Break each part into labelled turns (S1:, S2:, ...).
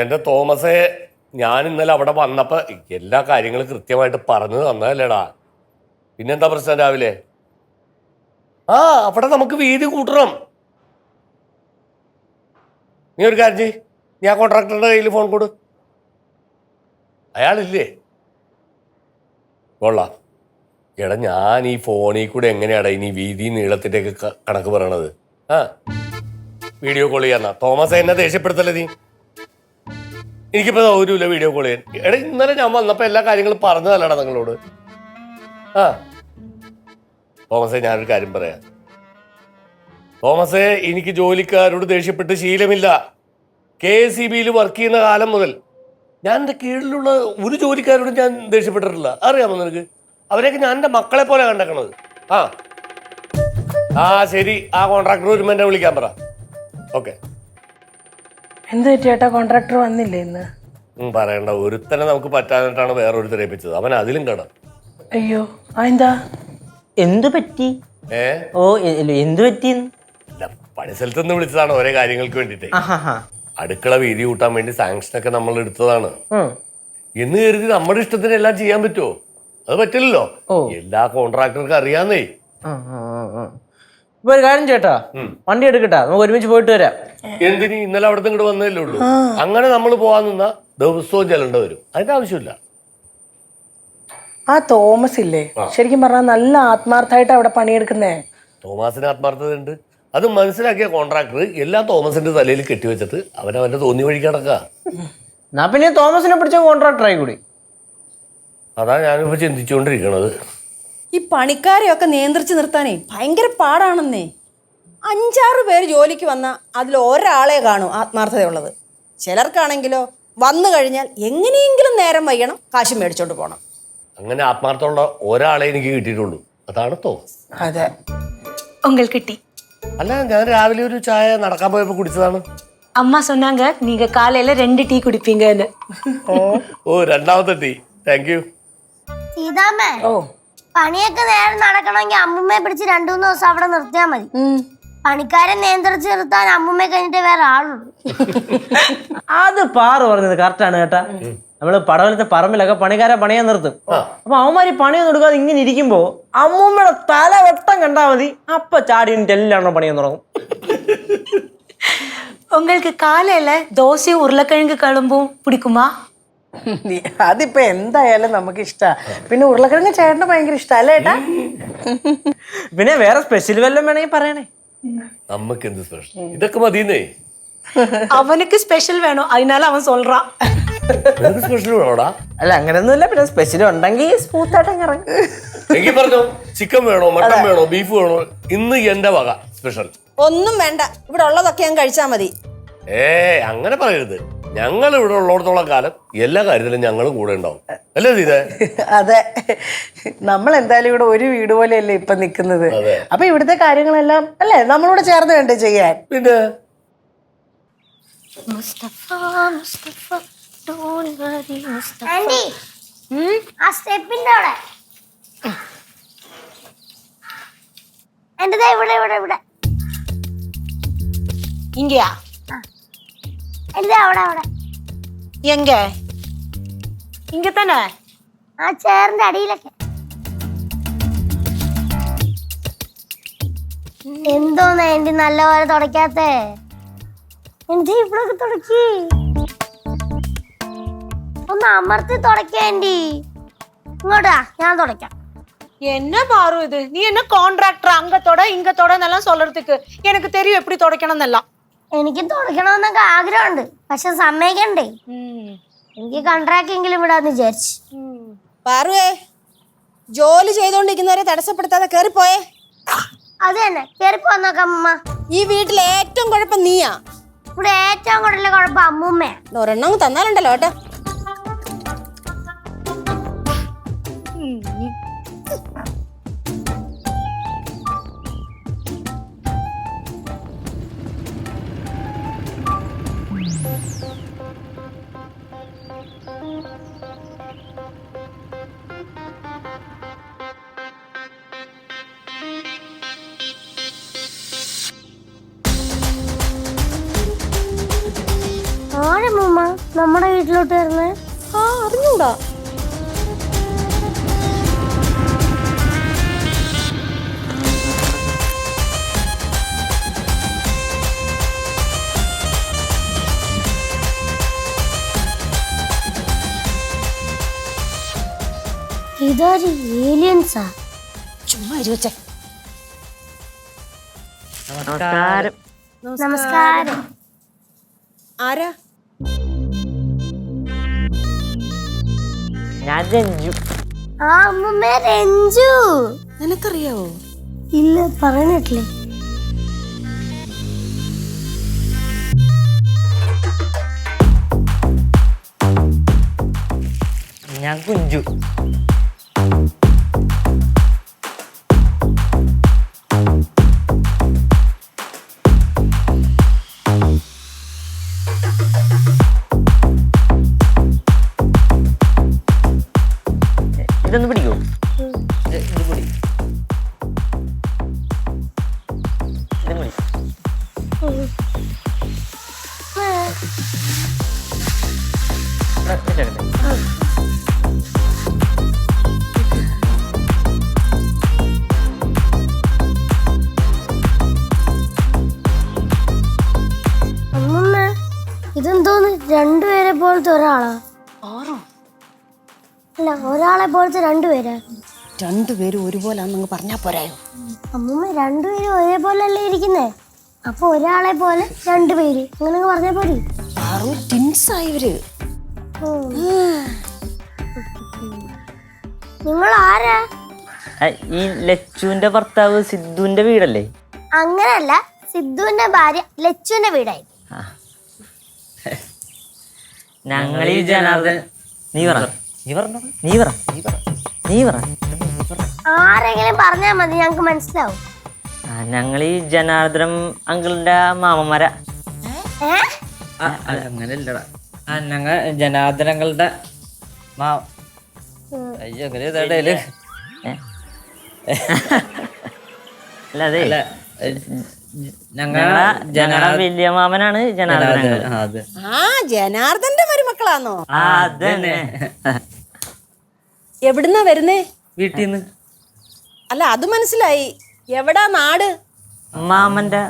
S1: എന്റെ തോമസേ, ഞാൻ ഇന്നലെ അവിടെ വന്നപ്പോ എല്ലാ കാര്യങ്ങളും കൃത്യമായിട്ട് പറഞ്ഞു തന്നതല്ലേടാ. പിന്നെന്താ പ്രശ്നം രാവിലെ? ആ, അവിടെ നമുക്ക് വീതി കൂട്ടണം. നീ ഒരു കാര്യം ചെയ്യ്, നീ ആ കോൺട്രാക്ടറുടെ കയ്യിൽ ഫോൺ കൊടു. അയാളില്ലേ? കൊള്ളാം. എടാ, ഞാൻ ഈ ഫോണിൽ കൂടെ എങ്ങനെയാടാ ഇനി വീതി നീളത്തിൻ്റെയൊക്കെ കണക്ക് പറയണത്? ആ, വീഡിയോ കോൾ ചെയ്യാന്നാ. തോമസ് എന്നെ ദേഷ്യപ്പെടുത്തല്ലേ നീ? എനിക്കിപ്പോ സൗകര്യമില്ല വീഡിയോ കോൾ ചെയ്യാൻ. എടാ, ഇന്നലെ ഞാൻ വന്നപ്പോ എല്ലാ കാര്യങ്ങളും പറഞ്ഞതല്ലടാ നിങ്ങളോട്. ആ തോമസേ, ഞാനൊരു കാര്യം പറയാം. തോമസേ, എനിക്ക് ജോലിക്കാരോട് ദേഷ്യപ്പെട്ട് ശീലമില്ല. KSEBയിൽ വർക്ക് ചെയ്യുന്ന കാലം മുതൽ ഞാൻ എൻ്റെ കീഴിലുള്ള ഒരു ജോലിക്കാരോടും ഞാൻ ദേഷ്യപ്പെട്ടിട്ടില്ല. അറിയാമോ നിനക്ക്? അവരെയൊക്കെ ഞാൻ എൻ്റെ മക്കളെ പോലെ കണ്ടേക്കണത്. ആ ശരി, ആ കോൺട്രാക്ടർ വരുമ്പോൾ എന്നെ വിളിക്കാൻ പറ. ഓക്കെ.
S2: എന്ത് ചേട്ടാ, കോൺട്രാക്ടർ വന്നില്ലേ ഇന്ന്?
S1: പറയണ്ട, ഒരുത്തനെ നമുക്ക് പറ്റാനായിട്ടാണ് വേറൊരുത്തരെ ഏൽപ്പിച്ചത്. അവൻ അതിലും കടം.
S2: അയ്യോ, എന്താ?
S3: എന്തു പറ്റി? ഓ, എന്തു പറ്റി?
S1: പണിസ്ഥലത്ത് നിന്ന് വിളിച്ചതാണ് ഓരോ കാര്യങ്ങൾക്ക് വേണ്ടിട്ട്. അടുക്കള വീതി കൂട്ടാൻ വേണ്ടി സാങ്ഷനൊക്കെ നമ്മൾ എടുത്തതാണ്. എന്ന് കരുതി നമ്മുടെ ഇഷ്ടത്തിന് എല്ലാം ചെയ്യാൻ പറ്റുമോ? അത് പറ്റില്ലല്ലോ. എല്ലാ കോൺട്രാക്ടർക്കും അറിയാന്നേ.
S3: ഇപ്പൊ ഒരു കാര്യം ചേട്ടാ, വണ്ടി എടുക്കട്ടാ, നമുക്ക് ഒരുമിച്ച് പോയിട്ട് വരാം.
S1: എന്തിന്? ഇന്നലെ അവിടെ ഇങ്ങോട്ട് വന്നതല്ലേ ഉള്ളൂ. അങ്ങനെ നമ്മൾ പോവാൻ നിന്നാ ദിവസവും ചെല്ലണ്ട വരും. അതിന്റെ ആവശ്യമില്ല.
S2: ആ തോമസ് ഇല്ലേ, ശരിക്കും പറഞ്ഞാൽ നല്ല ആത്മാർത്ഥമായിട്ട് അവിടെ പണിയെടുക്കുന്നേ.
S1: തോമസിന് ആത്മാർത്ഥത ഉണ്ട്. അത് മനസ്സിലാക്കിയ കോൺട്രാക്ടർ എല്ലാം തോമസിന്റെ തലയിൽ കെട്ടിവെച്ചിട്ട് അവനവന്റെ തോന്നി വഴി കിടക്കുക.
S3: എന്നാ പിന്നെ തോമസിനെ പിടിച്ച കോൺട്രാക്ടറായി കൂടി.
S1: അതാ ഞാനിപ്പോ ചിന്തിച്ചുകൊണ്ടിരിക്കണത്.
S4: ഈ പണിക്കാരെയൊക്കെ നിയന്ത്രിച്ച് നിർത്താനേ ഭയങ്കര പാടാണെന്നേ. 5-6 പേര് ജോലിക്ക് വന്നാൽ അതിൽ ഒരാളെ കാണും ആത്മാർത്ഥതയുള്ളത്. ചിലർക്കാണെങ്കിലോ വന്നു കഴിഞ്ഞാൽ എങ്ങനെയെങ്കിലും നേരം വയ്യണം, കാശ് മേടിച്ചോണ്ട് പോകണം.
S1: അങ്ങനെ ആത്മാർത്ഥമുള്ള ഒരാളെ എനിക്ക് കിട്ടിയിട്ടുള്ളൂ. അതാണ് തോമസ്.
S2: അതെ.
S5: உங்களுக்கு டீ.
S1: അല്ല, ഞാൻ രാവിലെ ഒരു ചായ നടക്കാൻ പോയപ്പോ കുടിച്ചതാണ്.
S5: அம்மா சொன்னாங்க நீங்க காலையில 2 டீ குடிப்பீங்கன்னு.
S1: ഓ, രണ്ടാമത്തെ ടീ. Thank you.
S6: സീതാമ്മേ, പണിയൊക്കെ നേരെ നടക്കണമെങ്കിൽ അമ്മുമ്മയെ പിടിച്ച് 2-3 ദിവസം അവിടെ നിർത്തിയാൽ മതി. പണിക്കാരെ നിയന്ത്രിച്ച് നിർത്താൻ അമ്മുമ്മയെ കഴിഞ്ഞിട്ട് വേറെ ആളുള്ളൂ.
S3: അത് പാറ പറഞ്ഞത് കറക്റ്റാണ് കേട്ടാ. നമ്മള് പടവലത്തെ പറമ്പിലൊക്കെ പണിക്കാരെ പണിയാൻ നിർത്തും. അപ്പൊ അവന്മാര് പണിയൊന്നും എടുക്കാതെ ഇങ്ങനെ ഇരിക്കുമ്പോ അമ്മൂമ്മയുടെ തല വെട്ടം കണ്ടാ മതി, അപ്പൊ ചാടിയിട്ട് എല്ലാം പണിയാൻ തുടങ്ങും.
S5: உங்களுக்கு காலையில தோசையும் உருளைக்கிழங்கு குழம்பும் பிடிக்குமா?
S2: അതിപ്പോ എന്തായാലും നമുക്ക് ഇഷ്ടാ. പിന്നെ ഉരുളക്കിഴങ്ങ് ചേട്ടന് ഭയങ്കര ഇഷ്ടം അല്ലേ ഏട്ടാ?
S3: പിന്നെ വേറെ സ്പെഷ്യൽ വല്ലതും വേണമെങ്കിൽ പറയണേ.
S1: നമുക്ക് എന്ത് സ്പെഷ്യൽ? ഇതൊക്കെ മതിയെന്നേ.
S5: அவனுக்கு ஸ்பெஷல் வேணும், அதனால அவன் சொல்றான்.
S1: സ്പെഷ്യൽ വേണോടാ?
S3: അല്ല, അങ്ങനെയൊന്നുമില്ല. പിന്നെ സ്പെഷ്യൽ ഉണ്ടെങ്കിൽ സ്മൂത്തായിട്ട് ഇറങ്ങും.
S1: എനിക്ക് പറഞ്ഞോ, ചിക്കൻ വേണോ, മട്ടൻ വേണോ, ബീഫ് വേണോ? ഇന്ന് എന്റെ വക സ്പെഷ്യൽ.
S4: ഒന്നും വേണ്ട, ഇവിടെ ഉള്ളതൊക്കെ ഞാൻ കഴിച്ചാൽ മതി.
S1: അങ്ങനെ പറയരുത്. ഞങ്ങൾ ഇവിടെ ഉള്ളിടത്തോളം കാലം എല്ലാ കാര്യത്തിലും ഞങ്ങളും കൂടെ ഉണ്ടാവും. അല്ലേ സീതേ?
S2: അതെ, നമ്മൾ എന്തായാലും ഇവിടെ ഒരു വീട് പോലെയല്ലേ ഇപ്പൊ നിക്കുന്നത്. അപ്പൊ ഇവിടുത്തെ കാര്യങ്ങളെല്ലാം അല്ലേ നമ്മളോട് ചേർന്ന് വേണ്ടേ ചെയ്യാൻ?
S1: പിന്നെ
S6: ആന്റി, ആ സ്റ്റെപ്പിന്റെ അവിടെ എന്റെ ഇവിടെ ഇവിടെ ഇവിടെ
S5: இங்கயா?
S6: എന്റെ അവിടെ അവിടെ
S5: எங்க? இங்க தானே?
S6: ആ ചേറിന്റെ അടിയിലൊക്കെ. എന്തോന്നാ ആന്റി നല്ലപോലെ തുടയ്ക്കാത്തേ? എന്റെ ഇവിടൊക്കെ തുടക്കി, ഒന്ന് അമർത്തി തുടക്ക ആന്റി. ഇങ്ങോട്ടാ, ഞാൻ തുടയ്ക്കാം.
S5: என்ன பாரு இது? நீ என்ன கான்ட்ராக்டர் அங்க தொட இங்க தொடன்னெல்லாம் சொல்றதுக்கு? எனக்கு தெரியும் எப்படி தொடக்கணும்னெல்லாம்.
S6: എനിക്ക് തുടയ്ക്കണമെന്നൊക്കെ ആഗ്രഹമുണ്ട്, പക്ഷെ സമ്മതിക്കണ്ടേ. എനിക്ക് കോൺട്രാക്ടെങ്കിലും വിടാന്ന് വിചാരിച്ചു.
S4: പാറുവേ, ജോലി ചെയ്തോണ്ടിരിക്കുന്നവരെ തടസ്സപ്പെടുത്താതെ കേറിപ്പോയേ.
S6: അത് തന്നെ, കേറിപ്പോന്നോക്ക അമ്മ.
S4: ഈ വീട്ടിൽ ഏറ്റവും കുഴപ്പം നീയാ.
S6: ഇവിടെ ഏറ്റവും കൂടുതൽ കുഴപ്പം അമ്മൂമ്മയാ.
S4: ഒരെണ്ണം തന്നാലുണ്ടല്ലോ കേട്ടോ.
S6: ആരമ്മൂമ്മ നമ്മുടെ വീട്ടിലോട്ട് വരുന്നേ?
S4: ആ അറിഞ്ഞൂടാ.
S6: ഇതൊരു ഏലിയൻസാ.
S4: ചുമ്മാ ഇരുവച്ചേ.
S3: നമസ്കാരം.
S6: നമസ്കാരം.
S4: ആരാ?
S3: ഞാൻ രഞ്ജു.
S6: ആ അമ്മൂമ്മ രഞ്ജു.
S4: നിനക്കറിയാവോ?
S6: ഇല്ല, പറഞ്ഞിട്ടില്ലേ.
S3: ഞാൻ കുഞ്ചു. ഇതൊന്ന് പിടിക്കോ? ഇത് പിടി. ഇതും പിടി.
S6: അമ്മൂമ്മ ഇതെന്തോന്ന് രണ്ടുപേരെ പോലത്തെ ഒരാളാ? അല്ല, ഒരാളെ പോലത്തെ രണ്ടുപേരാ.
S4: രണ്ടുപേരും ഒരുപോലാന്നങ്ങ് പറഞ്ഞാ പോരായോ?
S6: അമ്മൂമ്മ രണ്ടുപേരും ഒരേപോലെ അല്ലേ ഇരിക്കുന്നേ? അപ്പൊ ഒരാളെ പോലെ രണ്ടുപേര് അങ്ങനെ പറഞ്ഞാ പോരി.
S4: പാറു ടിൻസായി ഇവര്.
S6: നിങ്ങൾ ആരാ?
S3: ഈ ലച്ചുവിന്റെ ഭർത്താവ് സിദ്ധുവിന്റെ വീടല്ലേ?
S6: അങ്ങനല്ല, സിദ്ധുവിന്റെ ഭാര്യ ലച്ചുവിന്റെ വീടായി.
S3: ഞങ്ങൾ ഈ ജനാർദ്ദൻ. നീ പറ.
S6: ആരെങ്കിലും പറഞ്ഞാ മതി, ഞങ്ങക്ക് മനസ്സിലാവും.
S3: ഞങ്ങൾ ഈ ജനാർദ്ദനം അങ്കിളിന്റെ മാമന്മാരാ.
S7: അങ്ങനെയല്ലടാ, ഞങ്ങൾ ജനാർദ്ദനങ്ങളുടെ അയ്യോ അങ്ങനെ ഇതേടേല്
S3: അല്ലാതെ
S7: ഞങ്ങളെ
S3: വലിയ മാമനാണ് ജനാർദ്ദനങ്ങൾ.
S7: അതെ,
S4: ആ ജനാർദ്ദന്റെ മരുമക്കളാന്നോ?
S3: അതന്നെ.
S4: എവിടുന്നാ വരുന്നേ?
S7: വീട്ടിൽ നിന്ന്.
S4: അല്ല അത് മനസ്സിലായി. എവിടാ നാട്?
S3: മാമന്റെ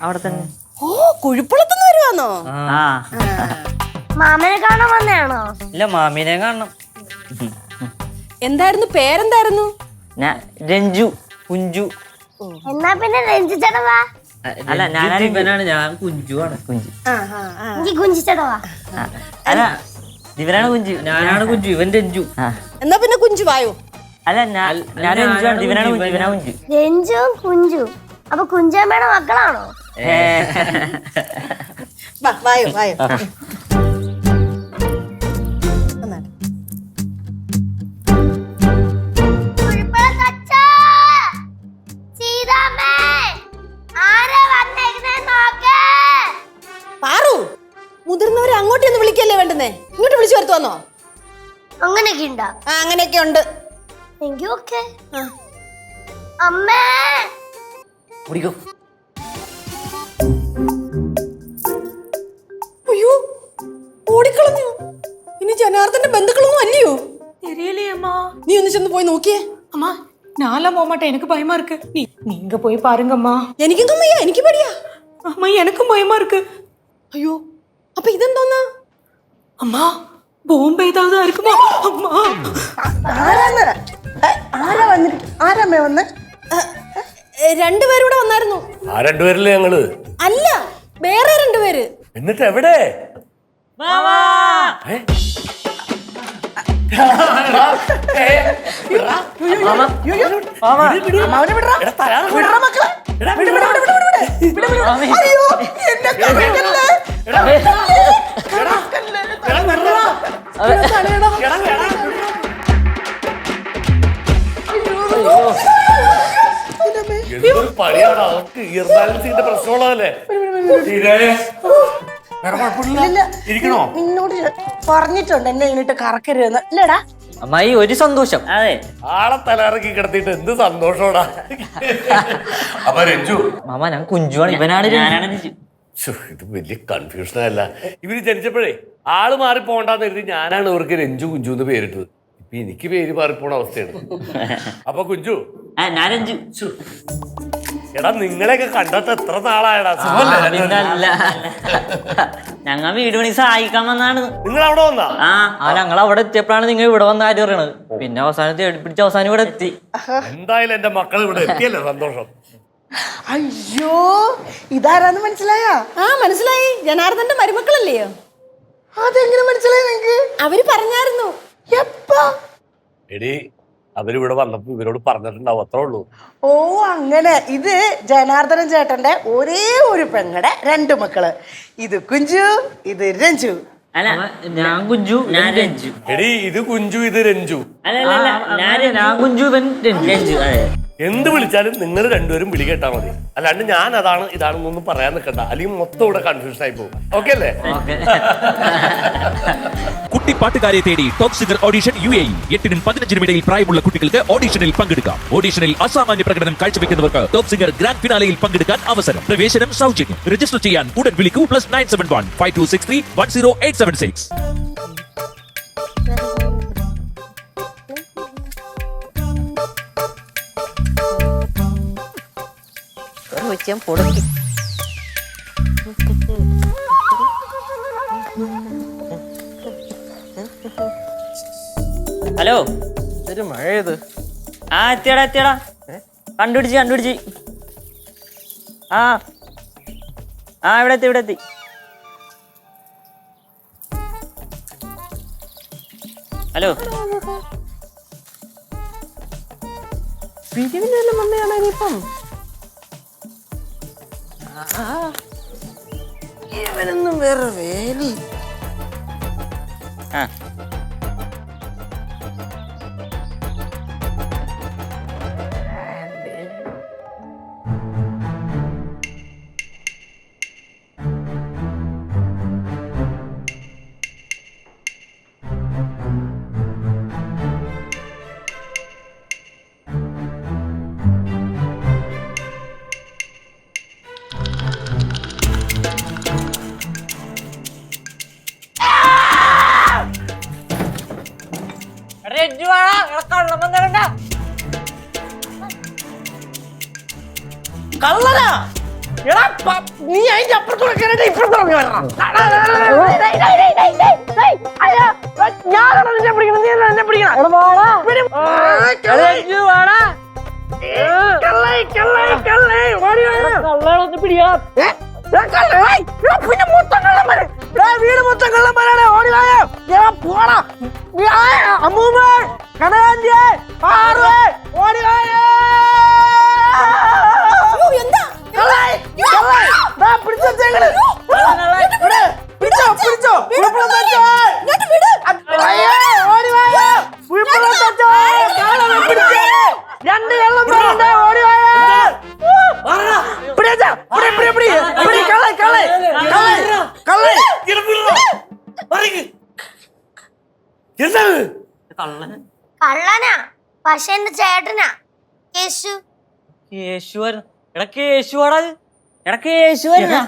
S3: അവിടെ തന്നെ.
S4: ഓ കുഴിപ്പുളത്തുനിന്ന് വരുവാന്നോ?
S3: ആ
S6: മാമനെ കാണാൻ വന്നയാണോ?
S7: ഇല്ല, മാമീനെ കാണണം.
S4: എന്തായിരുന്നു പേരെന്തായിരുന്നു?
S3: ഞാൻ രഞ്ജു.
S7: കുഞ്ചു.
S6: എന്നാ പിന്നെ രഞ്ജിച്ചടവാ.
S3: അല്ല, ഞാനാണ്
S7: ഇവനാണ്, ഞാൻ കുഞ്ചുവാണ്.
S3: കുഞ്ചു.
S6: എനിക്ക് കുഞ്ചിച്ചടവാ.
S3: അല്ല, ഇവനാണ് കുഞ്ചു.
S7: ഞാനാണ് കുഞ്ചു, ഇവൻ രഞ്ജു.
S4: എന്നാ പിന്നെ കുഞ്ചു വായോ.
S3: അല്ല, ഞാൻ രഞ്ജുവാണ്. ഇവനാണ് കുഞ്ചു. ഇവനാ കുഞ്ചു.
S6: രഞ്ജുവും കുഞ്ചു. അപ്പൊ കുഞ്ചാമ്മയുടെ മക്കളാണോ?
S4: വായോ വായോ. പാറു, മുതിർന്നവരെ അങ്ങോട്ടൊന്ന് വിളിക്കല്ലേ വേണ്ടുന്നേ, ഇങ്ങോട്ട് വിളിച്ചു വരുത്തുവന്നോ?
S6: അങ്ങനെയൊക്കെ ഉണ്ടാ?
S4: ആ അങ്ങനെയൊക്കെ ഉണ്ട്.
S6: എങ്കിൽ ഓക്കെ. അമ്മേ
S7: കുടിക്കോ.
S4: അയ്യോ ഓടിക്കളഞ്ഞു. ഇനി ജനാർദ്ദന്റെ ബന്ധുക്കളൊന്നും അല്ലയോ?
S5: தெரியலையே அம்மா.
S4: നീ ഒന്ന് ചെന്ന് പോയി നോക്കിയേ.
S5: அம்மா நான்லாம் போக மாட்டேன், எனக்கு பயமா இருக்கு. நீங்க போய் பாருங்கம்மா.
S4: എനിക്കൊന്നും വയ്യ, എനിക്ക് പേടിയാ.
S5: அம்மா எனக்கும் பயமா இருக்கு.
S4: അയ്യോ അപ്പൊ ഇതെന്തോന്നാ?
S5: அம்மா ബോംബ് ഏതാവതാ இருக்குமா? അമ്മ
S2: ആരാ വന്നിട്ട്? ആരാമ്മേ വന്ന്?
S4: രണ്ടുപേരൂടെ വന്നായിരുന്നു.
S1: ആ രണ്ടുപേരില്ലേ ഞങ്ങള്?
S4: അല്ല, വേറെ രണ്ടുപേര്.
S1: എന്നിട്ട് എവിടെ? എന്തൊരു പണിയാണ് അവർക്ക്. ഇയർ ബാലൻസിന്റെ പ്രശ്നമുള്ളതല്ലേ? ഇരിക്കണോ?
S2: നിന്നോട് പറഞ്ഞിട്ടുണ്ട് എന്നെ ഇങ്ങോട്ട് കറക്കരുതെന്ന്, ഇല്ലടാ?
S7: അമ്മായി ഒരു സന്തോഷം.
S3: അതെ.
S1: ആളെ തലയിറക്കി കിടത്തിയിട്ട് എന്ത് സന്തോഷോടാ. അപ്പൊ രഞ്ജു
S7: മാമ ഞാൻ കുഞ്ചുവാണ്, ഇവനാണ്
S3: ഞാനാണ് രഞ്ജു.
S1: ഇത് വലിയ കൺഫ്യൂഷനല്ല. ഇവര് ജനിച്ചപ്പോഴേ ആള് മാറി പോകണ്ടെന്ന് കരുതി ഞാനാണ് ഇവർക്ക് രഞ്ജു കുഞ്ചു എന്ന് പേരിട്ടത്. ഇപ്പൊ എനിക്ക് പേര് മാറിപ്പോണ അവസ്ഥയാണ്. അപ്പൊ കുഞ്ചു,
S7: ഞാൻ രഞ്ജു.
S1: എടാ നിങ്ങളെയൊക്കെ കണ്ടിട്ട് എത്ര നാളായടാ?
S7: പിന്നല്ല, ഞങ്ങൾ വീട് പണി സഹായിക്കാൻ വന്നാണ്.
S1: നിങ്ങൾ അവിടെ വന്നാ?
S7: ആ ഞങ്ങൾ അവിടെ എത്തിയപ്പോഴാണ് നിങ്ങൾ ഇവിടെ വന്ന കാര്യം പറയണത്. പിന്നെ അവസാനം തേടി പിടിച്ച് അവസാനം ഇവിടെ എത്തി.
S1: എന്തായാലും എന്റെ മക്കൾ ഇവിടെ എത്തിയല്ലേ, സന്തോഷം.
S2: അയ്യോ, ഇതാരാന്ന് മനസ്സിലായാ?
S4: ആ മനസ്സിലായി, ജനാർദ്ദന്റെ മരുമക്കളല്ലയോ?
S2: അതെങ്ങനെ മനസ്സിലായി നിങ്ങക്ക്?
S4: അവര് പറഞ്ഞായിരുന്നു.
S2: എപ്പാ?
S1: എടി അവരിവിടെ വന്നപ്പോ ഇവരോട് പറഞ്ഞിട്ടുണ്ടാവും, അത്രേ ഉള്ളൂ.
S2: ഓ അങ്ങനെ. ഇത് ജനാർദ്ദനൻ ചേട്ടന്റെ ഒരേ ഒരു പെങ്ങടെ 2 മക്കള്. ഇത് കുഞ്ചു, ഇത് രഞ്ജു.
S7: അല്ല, ഞാൻ കുഞ്ചു, ഞാൻ രഞ്ജു.
S1: എടി ഇത് കുഞ്ചു, ഇത് രഞ്ജു.
S7: അല്ല, ഞാൻ കുഞ്ചു, രഞ്ജു. അതെ,
S1: എന്ത് വിളിച്ചാലും നിങ്ങൾ രണ്ടുപേരും വിളി കേട്ടാ മതി. അല്ലാണ്ട് ഞാൻ അതാണ് ഇതാണെന്നൊന്നും പറയാൻ നിൽക്കണ്ട, അല്ലെങ്കിൽ മൊത്തം ഇവിടെ കൺഫ്യൂഷൻ ആയി പോകും. ഓക്കെ അല്ലേ?
S8: കുട്ടിപ്പാട്ടുകാരെ തേടി ടോപ്പ് സിംഗർ ഓഡിഷൻ UAE. 8-നും 15-നും ഇടയിൽ പ്രായമുള്ള കുട്ടികൾക്ക് ഓഡിഷനിൽ പങ്കെടുക്കാം. ഓഡിഷനിൽ അസാമാന്യ പ്രകടനം കാഴ്ചവെക്കുന്നവർക്ക് ടോപ്പ് സിംഗർ ഗ്രാൻഡ് ഫിനാലയിൽ പങ്കെടുക്കാൻ അവസരം. പ്രവേശനം സൗജന്യം. രജിസ്റ്റർ ചെയ്യാൻ ഉടൻ വിളിക്കൂ. +971 5263 10876.
S7: ഹലോ,
S3: ഒരു മഴ ഇത്.
S7: ആ എത്തിയടാ. കണ്ടുപിടിച്ച്. ആ ഇവിടെ എത്തി. ഹലോ,
S2: പിരിവിനെല്ലാം വന്നതാണ് ഇനിയിപ്പം. ഇവനൊന്നും വേറെ വേലി.
S7: ആ
S2: കള്ളനാ? എടാ, നീ അതിന്റെ അപ്പുറത്തൂടെ കേറിയിട്ട് ഇപ്പുറത്തൂടെ വരണം. ഞാനാണ് നിന്നെ പിടിക്കണം, നീ എന്നെ പിടിക്കണം. പിന്നെ മൊത്തം കള്ളന്മാര്, വീട് മൊത്തം കള്ളന്മാരാണ്. ഓടി വായോ, ഞാൻ പോടാ. അമ്മൂമ്മ, കനകാന്റിയെ, പാറുവേ, ഓടി വായോ.
S4: എന്താ
S6: കള്ളനാ, പക്ഷെ എന്റെ ചേട്ടനാ യേശു.
S7: യേശുവായിരുന്നു. ഇടക്ക് യേശുവാടാ. ഇടക്ക് യേശുവായിരുന്നു.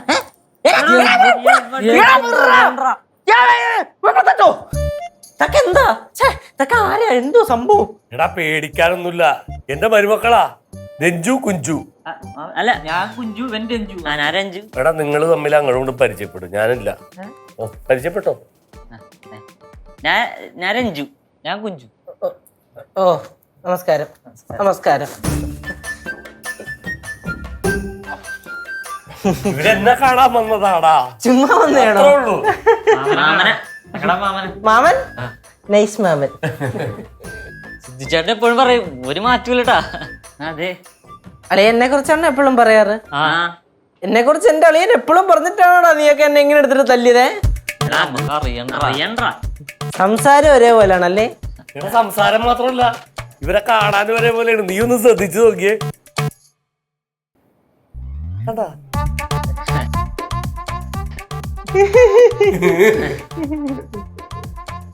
S3: എന്താ ആരാ, എന്തോ സംഭവം?
S1: എടാ പേടിക്കാനൊന്നുമില്ല, എന്റെ മരുമക്കളാ രഞ്ജു കുഞ്ചു.
S7: അല്ല, ഞാൻ കുഞ്ചു, ഇവൻ രഞ്ജു. ഞാൻ രഞ്ജു.
S1: എടാ നിങ്ങൾ തമ്മിൽ അങ്ങോട്ട് പരിചയപ്പെടും, ഞാനില്ല. ഓ പരിചയപ്പെട്ടോ?
S7: ഞാൻ രഞ്ജു, ഞാൻ കുഞ്ചു.
S3: ഓ നമസ്കാരം.
S1: ഇവരെന്നെ കാണാൻ വന്നതാടാ,
S3: ചുമ്മാ വന്നേണോ?
S1: അത്രേ ഉള്ളൂ.
S3: മാമൻ, നൈസ് മാമൻ.
S7: സിദ്ധിച്ചേട്ടൻ എപ്പോഴും പറയും, ഒരു മാറ്റൂലട്ടാ. അതെ,
S3: അളിയ എന്നെ കുറിച്ചാണ് എപ്പോഴും പറയാറ്. എന്നെ കുറിച്ച് എന്റെ അളിയൻ എപ്പോഴും പറഞ്ഞിട്ടാണോടാ നീയൊക്കെ എന്നെ എങ്ങനെ എടുത്തിട്ട് തല്ലിയതേ?
S7: അറിയണ്ട.
S3: സംസാരം ഒരേപോലെയാണല്ലേ?
S1: എടാ സംസാരം മാത്രമല്ല, ഇവരെ കാണാനും ഒരേപോലെയാണ്. നീ ഒന്ന് ശ്രദ്ധിച്ചു നോക്കിയേ. കണ്ടാ?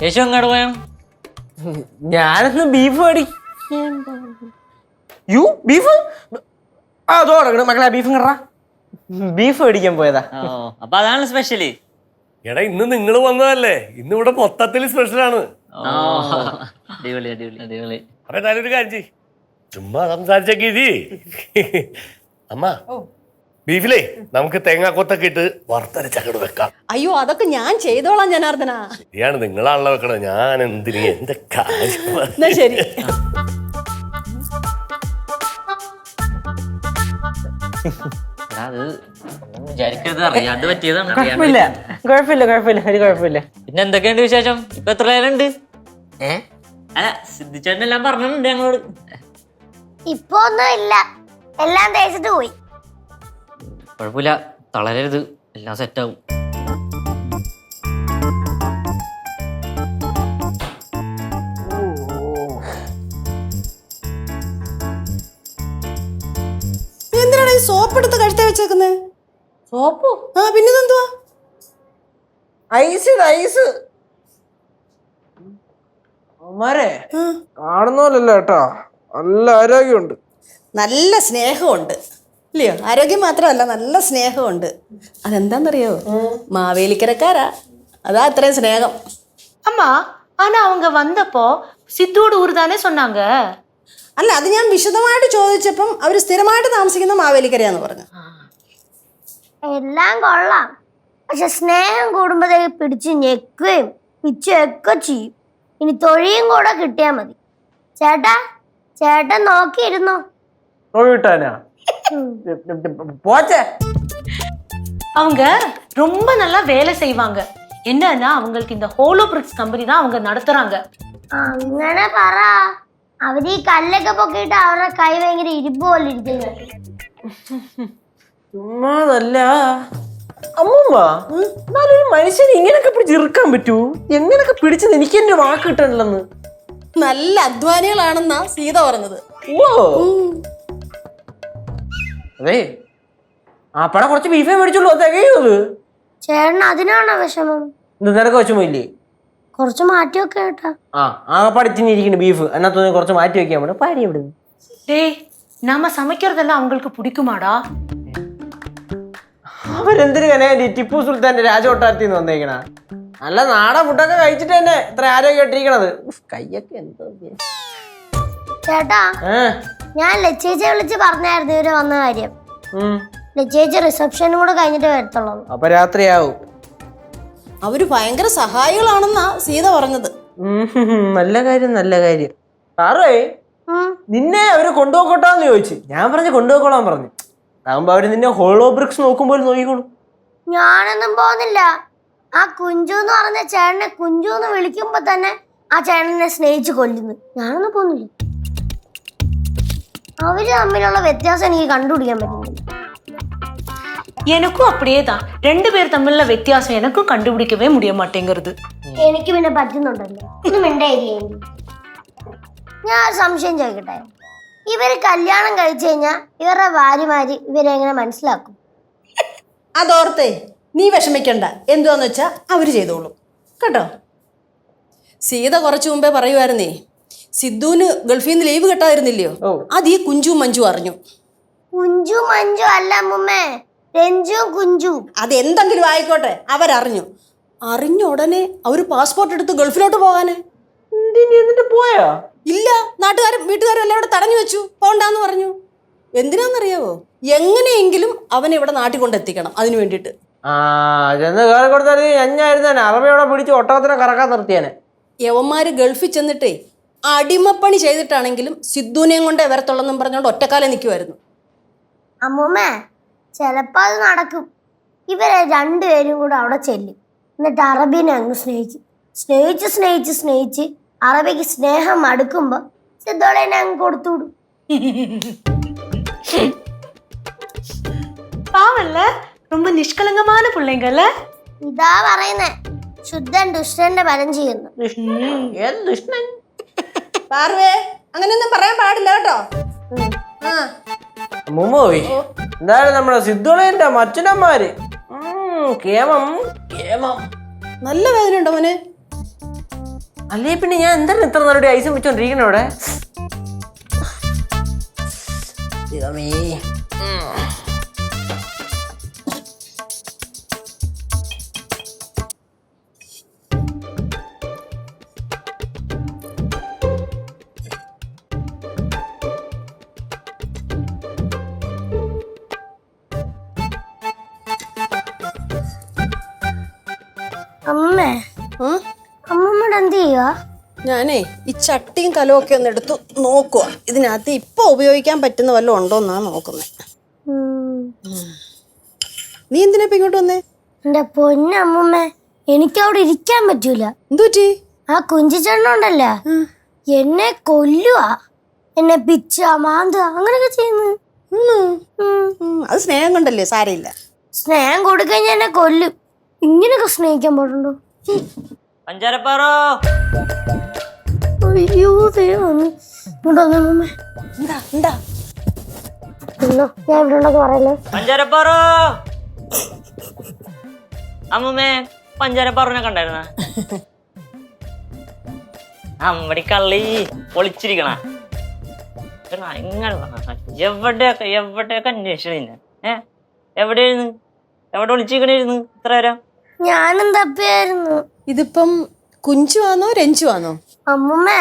S7: യേശു എങ്ങോട്ട് പോയാണ്?
S3: ഞാനൊന്ന് ബീഫ് ബീഫ് അതോ മക്കളെ ബീഫ് കറ ബീഫ് മേടിക്കാൻ പോയതാ.
S7: ഓ അപ്പൊ അതാണ് സ്പെഷ്യല്.
S1: എടാ ഇന്ന് നിങ്ങൾ വന്നതല്ലേ, ഇന്ന് ഇവിടെ മൊത്തത്തിൽ സ്പെഷ്യലാണ്.
S7: അടിപൊളി അടിപൊളി അടിപൊളി.
S1: അപ്പൊ എന്തായാലും ഒരു കാര്യം ചെയ്യ്, ചുമ്മാ സംസാരിച്ചൊക്കെ ഇതി. അമ്മ ബീഫിലേ നമുക്ക് തേങ്ങാക്കൊത്തൊക്കെ ഇട്ട് വറുത്തരച്ചങ്ങോട്ട് വെക്കാം.
S4: അയ്യോ അതൊക്കെ ഞാൻ ചെയ്തോളാം ജനാർദ്ദന.
S1: ശരിയാണ്, നിങ്ങളാണല്ലോ വെക്കണത്, ഞാൻ എന്തിന് എന്റെ കാര്യം.
S4: എന്നാ ശരി.
S7: അത് ഒന്നും വിചാരിക്കരുത്, അറിയാണ്ട് പറ്റിയതാണ്.
S3: കുഴപ്പമില്ല കുഴപ്പമില്ല കുഴപ്പമില്ല, ഒരു കുഴപ്പമില്ല.
S7: പിന്നെ എന്തൊക്കെയുണ്ട് വിശേഷം? ഇപ്പൊ എത്ര പേരുണ്ട്? അല്ല സിദ്ധിച്ചേട്ടനെല്ലാം പറഞ്ഞിട്ടുണ്ട് ഞങ്ങളോട്.
S6: ഇപ്പൊ ഒന്നും ഇല്ല, എല്ലാം തേച്ചിട്ട് പോയി.
S7: കുഴപ്പമില്ല, തളരരുത്, എല്ലാം സെറ്റാവും.
S4: എന്തിനാണ് ഈ സോപ്പ് എടുത്ത് കഴുത്തേ വെച്ചേക്കുന്നത്?
S3: സോപ്പ്
S4: ആ പിന്നെന്തുവാ?
S3: ഐസ് ഐസ് അവന്മാരെ കാണുന്നോലല്ല കേട്ടോ, നല്ല ആരോഗ്യമുണ്ട്,
S4: നല്ല സ്നേഹമുണ്ട് ഇല്ലയോ? ആരോഗ്യം മാത്രമല്ല, നല്ല സ്നേഹമുണ്ട്. അതെന്താന്നറിയോ? മാവേലിക്കരക്കാരാ, അതാ അത്രയും സ്നേഹം.
S5: அம்மா ஆனா அவங்க வந்தப்போ சித்தோட ஊர் தானே சொன்னாங்க.
S4: അല്ല, അത് ഞാൻ വിശദമായിട്ട് ചോദിച്ചപ്പം അവർ സ്ഥിരമായിട്ട് താമസിക്കുന്ന മാവേലിക്കരയാന്ന് പറഞ്ഞു.
S6: എല്ലാം കൊള്ളാം, പക്ഷെ സ്നേഹം കൂടുമ്പോഴത്തേക്ക് പിടിച്ച് ഞെക്കുകയും പിച്ചൊക്കെ ചെയ്യും. ഇനി തൊഴിയും കൂടെ കിട്ടിയാ മതി. ചേട്ടാ, ചേട്ടൻ നോക്കിയിരുന്നോ?
S3: തൊഴിട്ടാനാ പോച്ചേ.
S5: அவங்க ரொம்ப நல்லா வேலை செய்வாங்க. என்னன்னா அவங்களுக்கு இந்த ஹோலோ பிரிக்ஸ் கம்பெனி தான் அவங்க நடத்துறாங்க.
S6: അങ്ങനെ പറ. അവര് ഈ കല്ലൊക്കെ പൊക്കിയിട്ട് അവരുടെ കൈ ഭയങ്കര ഇരിപ്പ് പോലെ ഇരിക്കുന്നു.
S3: ചുമ്മാതല്ല അമ്മൂമ്മ, എന്നാലൊരു മനുഷ്യന് ഇങ്ങനൊക്കെ പിടിച്ച് ഇറുക്കാൻ പറ്റൂ? എങ്ങനൊക്കെ പിടിച്ചത് എനിക്ക് എന്റെ വാക്ക് കിട്ടണില്ലെന്ന്.
S4: നല്ല അധ്വാനികളാണെന്നാ സീത പറഞ്ഞത്.
S3: ഓ അതെ, ആ പടം കുറച്ച് ബീഫേ മേടിച്ചുള്ളൂ, തികയത്.
S6: ചേട്ടൻ അതിനാണോ വിഷമം?
S3: ഇത് നിനക്ക് വെച്ചുമില്ലേ?
S6: കുറച്ച് മാറ്റി വെക്ക കേട്ടാ.
S3: ആ പടത്തിന് ഇരിക്കുന്ന ബീഫ് അതിനകത്ത് കുറച്ച് മാറ്റി വെക്കാൻ പറ്റും. പാരി എവിടുന്ന്?
S5: டேய் நாம சமைக்கிறதெல்லாம் அவங்களுக்கு பிடிக்குமாடா?
S3: അവരെന്തിനു കനകാന്റി ടിപ്പു സുൽത്താന്റെ രാജകൊട്ടാരത്തിൽ നിന്ന് വന്നേക്കണ? നല്ല നാടൻ ഫുഡൊക്കെ കഴിച്ചിട്ട് തന്നെ ഇത്ര ആരോഗ്യമായിട്ടിരിക്കണത്. കയ്യൊക്കെ എന്തോ.
S6: ചേട്ടാ, ഞാൻ ലച്ചേച്ചിയെ വിളിച്ച് പറഞ്ഞായിരുന്നു ഇവര് വന്ന കാര്യം. ലച്ചേച്ചി റിസപ്ഷനും കൂടെ കഴിഞ്ഞിട്ട് വരത്തുള്ളൂ.
S3: അപ്പൊ രാത്രിയാവും.
S4: അവര് ഭയങ്കര സഹായികളാണെന്നാ സീത പറഞ്ഞത്.
S3: നല്ല കാര്യം നല്ല കാര്യം. സാറേ, നിന്നെ അവര് കൊണ്ടുപോക്കോട്ടാന്ന് ചോദിച്ചു. ഞാൻ പറഞ്ഞു കൊണ്ടുപോക്കോളാൻ പറഞ്ഞു. ആകുമ്പോ അവര് നിന്നെ ഹോളോ ബ്രിക്സ് നോക്കുമ്പോൾ നോക്കിക്കോളൂ.
S6: ഞാനൊന്നും പോകുന്നില്ല. ആ കുഞ്ചു എന്ന് പറഞ്ഞ ചേട്ടനെ കുഞ്ചു എന്ന് വിളിക്കുമ്പോ തന്നെ ആ ചേട്ടനെ സ്നേഹിച്ച് കൊല്ലുന്നു. ഞാനൊന്നും പോകുന്നില്ല. അവര് തമ്മിലുള്ള വ്യത്യാസം എനിക്ക് കണ്ടുപിടിക്കാൻ പറ്റുന്നില്ല.
S5: எனக்கும் அப்படியே தான். ரெண்டு பேர் தம்மிലുള്ള വ്യത്യാസം எனக்கும் കണ്ടുപിടിക്കவே முடிய മാട്ടേங்கிறது.
S6: എനിക്ക് പിന്നെ പറ്റുന്നുണ്ടല്ലോ. ഒന്നും മിണ്ടായിരിക്കും. ഞാൻ ഒരു സംശയം ചോദിക്കട്ടെ, ഇവര് കല്യാണം കഴിച്ചു കഴിഞ്ഞാൽ ഇവരുടെ ഭാര്യമാര് ഇവരെ എങ്ങനെ മനസ്സിലാക്കും?
S4: അതോർത്തേ നീ വിഷമിക്കണ്ട, എന്തുവാന്ന് വെച്ചാ അവര് ചെയ്തോളും കേട്ടോ. സീത കുറച്ചു മുമ്പേ പറയുമായിരുന്നേ, സിദ്ധുവിന് ഗൾഫിൽ നിന്ന് ലീവ് കിട്ടാതിരുന്നില്ലയോ, അത് ഈ കുഞ്ചു മഞ്ജു അറിഞ്ഞു.
S6: കുഞ്ചു മഞ്ജു അല്ല മുമ്മേ, രഞ്ജു കുഞ്ചു.
S4: അതെന്തെങ്കിലും ആയിക്കോട്ടെ, അവരറിഞ്ഞു. അറിഞ്ഞ ഉടനെ അവര് പാസ്പോർട്ട് എടുത്ത് ഗൾഫിലോട്ട് പോകാന്.
S3: എന്നിട്ട് പോയാ?
S4: ഇല്ല, നാട്ടുകാരും വീട്ടുകാരും എല്ലാം ഇവിടെ തടഞ്ഞു വെച്ചു, പോണ്ടാന്ന് പറഞ്ഞു. എന്തിനാന്നറിയാവോ? എങ്ങനെയെങ്കിലും അവനെ ഇവിടെ നാട്ടിൽ കൊണ്ടെത്തിക്കണം. അതിനു വേണ്ടിയിട്ട്
S3: ചെന്ന് കയറി കൊടുത്താൽ അഞ്ഞായിരുന്നെ അറബിയോടെ പിടിച്ച് ഒട്ടകത്തിനെ കറക്കാൻ നിർത്തിയാനെ.
S4: യവന്മാര് ഗൾഫിൽ ചെന്നിട്ടേ അടിമപ്പണി ചെയ്തിട്ടാണെങ്കിലും സിദ്ധുവിനെയും കൊണ്ടേ വരത്തുള്ളെന്നും പറഞ്ഞോണ്ട് ഒറ്റക്കാലം നിൽക്കുമായിരുന്നു.
S6: അമ്മൂമ്മേ, ചിലപ്പോ അത് നടക്കും. ഇവരെ രണ്ടുപേരും കൂടെ അവിടെ ചെല്ലും. എന്നിട്ട് അറബിനെ അങ്ങ് സ്നേഹിച്ച് സ്നേഹിച്ച് സ്നേഹിച്ച് സ്നേഹിച്ച് അറബിക്ക് സ്നേഹം അടുക്കുമ്പോ സിദ്ധോളേനെ അങ്ങ് കൊടുത്തുവിടും.
S5: പാവല്ല, ரொம்ப നിഷ്കളങ്കமான പിള്ളേങ്കല്ല.
S6: ഇതാ പറയുന്നേ, ശുദ്ധൻ ദുഷ്ടന്റെ പരം ചെയ്യുന്നു.
S3: ഏത് ദുഷ്ടൻ?
S4: പാർവേ, അങ്ങനെയൊന്നും പറയാൻ പാടില്ല കേട്ടോ.
S3: മുമ്പോയി എന്തായാലും നമ്മുടെ സിദ്ധുളേന്റെ മച്ചനന്മാര് കേമം കേമം.
S4: നല്ല വേദനയുണ്ടോ മോനെ?
S3: അല്ലേ പിന്നെ ഞാൻ എന്താണ് ഇത്ര നേരം ഐസും വെച്ചോണ്ടിരിക്കണ ഇവിടെ?
S6: അമ്മേ
S4: ഉം?
S6: അമ്മമ്മയുടെ എന്ത് ചെയ്യുക?
S4: ഞാനേ ഈ ചട്ടിയും കലവും ഒക്കെ ഒന്ന് എടുത്ത് നോക്കുക. ഇതിനകത്ത് ഇപ്പൊ ഉപയോഗിക്കാൻ പറ്റുന്ന വല്ലതും ഉണ്ടോന്നാ നോക്കുന്നത്. നീ എന്തിനാ ഇപ്പൊ ഇങ്ങോട്ട് വന്നേ?
S6: എന്റെ പൊന്നമ്മമ്മേ, എനിക്ക് അവിടെ ഇരിക്കാൻ പറ്റൂല.
S4: എന്തുപറ്റി?
S6: ആ കുഞ്ചിച്ചെണ്ണുണ്ടല്ല, എന്നെ കൊല്ലുവാ. എന്നെ പിച്ച മാന്തുക അങ്ങനെയൊക്കെ ചെയ്യുന്നു.
S4: അത് സ്നേഹം കൊണ്ടല്ലേ, സാരയില്ല.
S6: സ്നേഹം കൊടുക്കഴിഞ്ഞാൽ എന്നെ കൊല്ലും. ഇങ്ങനെയൊക്കെ സ്നേഹിക്കാൻ പാടുണ്ടോ?
S7: പഞ്ചാരപ്പാറോ
S6: അയ്യോ ദൈവമേ. ഇങ്ങോട്ട് വന്നേ അമ്മമ്മേ.
S4: എന്താ എന്താ?
S6: ഇന്നോ ഞാൻ ഇവിടെ ഉണ്ടെന്ന് പറയല്ലേ.
S7: പഞ്ചാരപ്പാറോ അമ്മമ്മേ, പഞ്ചാരപ്പാറോനെ കണ്ടായിരുന്ന? അമ്മടി കള്ളി പൊളിച്ചിരിക്കണ എവിടെയൊക്കെ അന്വേഷിച്ചില്ല. എവിടെയായിരുന്നു? എവിടെ ഒളിച്ചിരിക്കണായിരുന്നു ഇത്ര നേരം?
S6: ഞാനും തപ്പിയായിരുന്നു.
S4: ഇതിപ്പം കുഞ്ചുവാന്നോ രഞ്ജുവാന്നോ?
S6: അമ്മമ്മേ,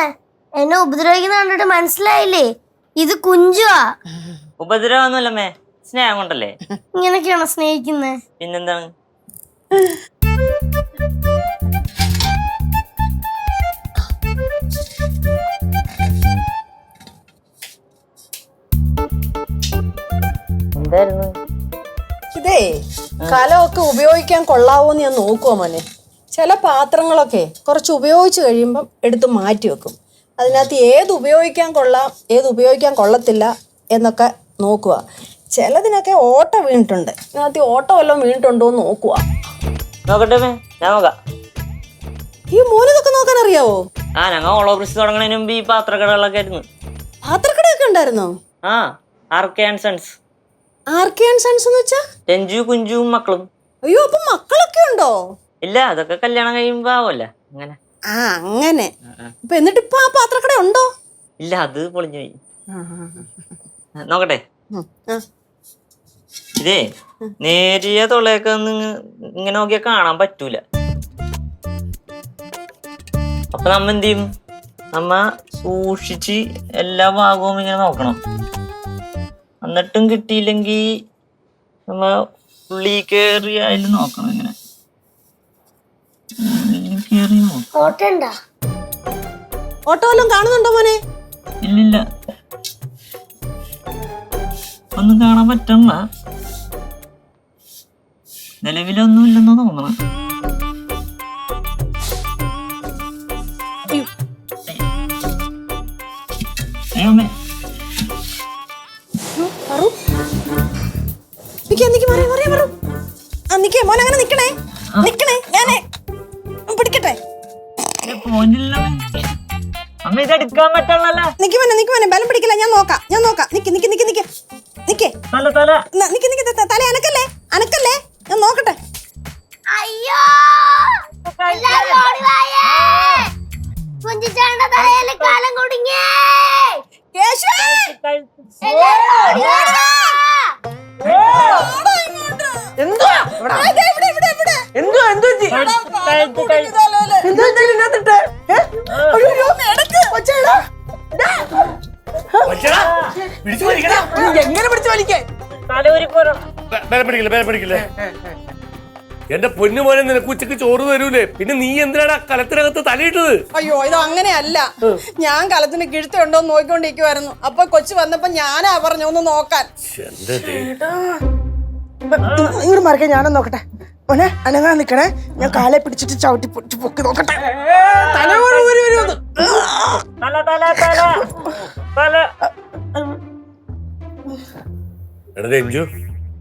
S6: എന്നെ ഉപദ്രവിക്കുന്ന കണ്ടിട്ട് മനസ്സിലായില്ലേ? ഇത് കുഞ്ചുവാ.
S7: ഉപദ്രവമൊന്നുമല്ലമ്മേ, സ്നേഹം കൊണ്ടല്ലേ.
S6: ഇങ്ങനെയൊക്കെയാണോ സ്നേഹിക്കുന്നേ?
S7: പിന്നെന്താണ്? എന്തായിരുന്നു
S4: ഇതേ കലമൊക്കെ ഉപയോഗിക്കാൻ കൊള്ളാവോന്ന് ഞാൻ നോക്കുവാ മോനെ. ചില പാത്രങ്ങളൊക്കെ കുറച്ച് ഉപയോഗിച്ച് കഴിയുമ്പം എടുത്ത് മാറ്റി വെക്കും. അതിനകത്ത് ഏത് ഉപയോഗിക്കാൻ കൊള്ളാം, ഏത് ഉപയോഗിക്കാൻ കൊള്ളത്തില്ല എന്നൊക്കെ നോക്കുക. ചിലതിനൊക്കെ ഓട്ട വീണിട്ടുണ്ട്. ഇതിനകത്ത് ഓട്ട വല്ലതും വീണിട്ടുണ്ടോ എന്ന് നോക്കുക.
S7: നോക്കട്ടെ, ഞാൻ നോക്കാം.
S4: ഈ മോനിതൊക്കെ നോക്കാൻ അറിയാവോ?
S7: ഞങ്ങൾ ഓളോബ്രിസ് തുടങ്ങുന്നതിന് മുമ്പ് ഈ പാത്രക്കടകളൊക്കെ ആയിരുന്നു.
S4: പാത്രക്കടയൊക്കെ ഉണ്ടായിരുന്നോ?
S7: ആർക്കെ ആൻഡ് സൺസ്.
S4: ആർക്കെ ആൻഡ് സൺസ് എന്ന് വെച്ചാ?
S7: രഞ്ജു കുഞ്ചുവും മക്കളും.
S4: അയ്യോ, അപ്പൊ മക്കളൊക്കെ ഉണ്ടോ?
S7: ഇല്ല, അതൊക്കെ കല്യാണം കഴിയുമ്പോ ആവല്ല. അങ്ങനെ
S4: അങ്ങനെ. ഇപ്പൊ എന്നിട്ടിപ്പോ ആ പാത്രക്കട ഉണ്ടോ?
S7: ഇല്ല, അത് പൊളിഞ്ഞു പോയി. നോക്കട്ടെ. ഇതേ നേരിയ തൊള്ളയൊക്കെ ഇങ്ങനെ നോക്കിയാൽ കാണാൻ പറ്റൂല. അപ്പൊ നമ്മ എന്ത് ചെയ്യും? നമ്മ സൂക്ഷിച്ച് എല്ലാ ഭാഗവും ഇങ്ങനെ നോക്കണം. എന്നിട്ടും കിട്ടിയില്ലെങ്കി നമ്മ ഉള്ളി കേറി അതിൽ നോക്കണം. ഇങ്ങനെ കേറി നോക്കണം.
S6: ഓട്ടണ്ടാ?
S4: ഓട്ടോ വല്ലതും കാണുന്നുണ്ടോ മോനെ?
S7: ഇല്ലില്ല, ഒന്നും കാണാൻ പറ്റണ്ട. നിലവിലൊന്നും ഇല്ലെന്ന് തോന്നണം. അയ്യോമ്മേ,
S4: മോനെ അങ്ങനെ നിക്കണേ, നിക്കണേ, ഞാനേ പിടിക്കട്ടെ.
S7: അമ്മ ഇത് എടുക്കാൻ പറ്റുള്ളല്ല.
S4: നിക്ക് മോനെ, ബലം പിടിക്കില്ല. ഞാൻ നോക്കാം. നിക്ക് തല അനക്കല്ലേ, ഞാൻ നോക്കട്ടെ.
S6: അയ്യോ, എല്ലാവരും ഓടി വായേ. കുഞ്ചിച്ചേട്ടന്റെ തലയിൽ കാലം കുടുങ്ങി.
S4: കേശു,
S6: എല്ലാവരും ഓടി വാ.
S3: എന്തുവാ എങ്ങനെ പിടിച്ചു വലിക്കേ?
S1: പിടിക്കില്ലേ? എന്റെ പൊന്നു മോനെ, നിനക്ക് ഉച്ചക്ക് ചോറ് തരൂലേ? പിന്നെ നീ എന്തിനാണ് കലത്തിനകത്ത് തലയിട്ടത്?
S4: അയ്യോ, ഇത് അങ്ങനെയല്ല. ഞാൻ കലത്തിന് കിഴുത്തുണ്ടോ എന്ന് നോക്കിക്കൊണ്ടിരിക്കുവായിരുന്നു. അപ്പൊ കൊച്ചു വന്നപ്പോ ഞാനാ പറഞ്ഞു ഒന്ന് നോക്കാൻ.
S2: ഇങ്ങോട്ട് മറിക്കാൻ ഞാനൊന്ന് നോക്കട്ടെ. മോനെ അനങ്ങാൻ നിക്കണേ. ഞാൻ കാലെ പിടിച്ചിട്ട് ചവിട്ടി പൊക്കി നോക്കട്ടെ.
S1: എടാ രഞ്ജു,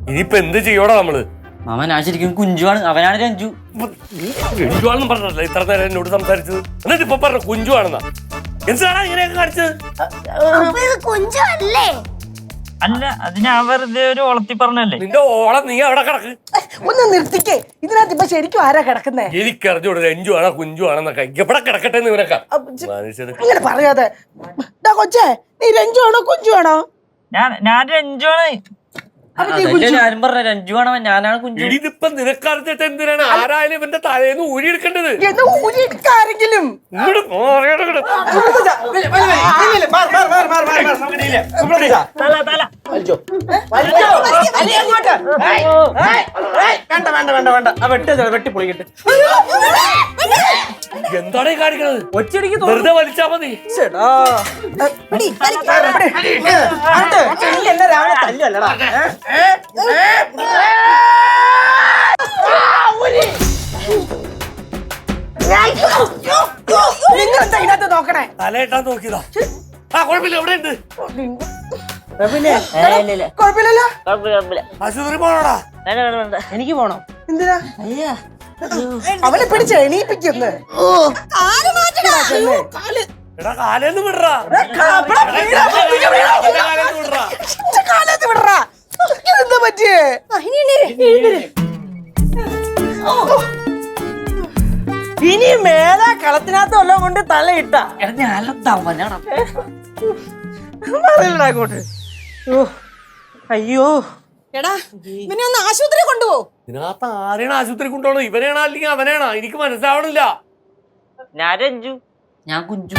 S1: ഇനിയിപ്പൊ എന്ത് ചെയ്യോടാ നമ്മള്?
S7: മാമ, ഞാൻ ശരിക്കും കുഞ്ചുവാണ്, അവനാണ് രഞ്ജു.
S1: രഞ്ജുവാണെന്ന് പറഞ്ഞല്ലേ ഇത്ര നേരം എന്നോട് സംസാരിച്ചത്? എന്നിട്ട് ഇപ്പൊ പറഞ്ഞ കുഞ്ചുവാണെന്നാ? എന്താണ് ഇങ്ങനെയൊക്കെ കാണിച്ചത്?
S6: അപ്പൊ ഇത് കുഞ്ചല്ലേ?
S7: അല്ല, അതിന് വെറുതെ ഒരു ഓളത്തി പറഞ്ഞല്ലേ.
S1: നിന്റെ ഓളം നീ അവിടെ കിടക്ക്.
S2: ഒന്ന് നിർത്തിക്കേ. ഇതിനകത്ത് ഇപ്പൊ ശരിക്കും ആരാ കിടക്കുന്നേ?
S1: എനിക്കറിഞ്ഞൂടെ രഞ്ജുവാണോ കുഞ്ചുവാണെന്നൊക്കെ. എവിടെ കിടക്കട്ടെ എന്ന് ഇവനൊക്കെ
S2: അങ്ങനെ പറയാതെ. കൊച്ചേ, നീ രഞ്ജുവാണോ കുഞ്ചുവാണോ?
S7: ഞാൻ രഞ്ജുവാണ്. അതല്ലേ ഞാനും പറഞ്ഞ രഞ്ജു ആണവൻ, ഞാനാണ് കുഞ്ചു.
S1: ഇതിപ്പോ നിനക്കറിഞ്ഞിട്ട് എന്തിനാണ് ആരായാലും ഇവന്റെ തലേന്ന് ഊരിയെടുക്കേണ്ടത്?
S2: എന്ന് ഊരിയെടുക്കാരെങ്കിലും
S1: ഇങ്ങോട്ട് പോരേടാ ഇങ്ങോട്ട്.
S3: വെട്ടിപ്പൊളിക്കിട്ട്
S1: എന്താണ് ഈ കാണിക്കണത്?
S3: ഒച്ചടിക്ക്
S1: വെറുതെ വലിച്ചാ മതി.
S3: എന്നെ രാവിലെ തല്ലല്ലടാ.
S2: നിങ്ങൾ എന്താ ഇതിനകത്ത് നോക്കണേ?
S1: തലയിട്ടാൻ നോക്കിയതാ. ആ കുഴപ്പമില്ല, എവിടെ ഉണ്ട്?
S2: കുഴപ്പമില്ലല്ലോ.
S1: ആശുപത്രി പോണോടാ?
S3: എനിക്ക് പോണം.
S2: എന്തിനാ അവനെ പിടിച്ച് എണീപ്പിക്കുന്നു?
S1: എടാ കാലേന്ന് വിടറാ.
S2: കാലത്ത് വിടറാ. ഇതെന്താ പറ്റിയേ?
S3: ഇനി മേലെ കളത്തിനകത്ത് വല്ലതും കൊണ്ട് തലയിട്ട അങ്ങോട്ട്. അയ്യോ
S4: എടാ ഇവനെ ഒന്ന് ആശുപത്രി കൊണ്ടുപോ.
S1: ഇതിനകത്ത് ആരെയാണ് ആശുപത്രി കൊണ്ടുപോകണം? ഇവനാണോ അല്ലെങ്കിൽ അവനാണോ? എനിക്ക് മനസ്സിലാവണില്ല.
S7: ഞാൻ രഞ്ജു. ഞാൻ കുഞ്ചു.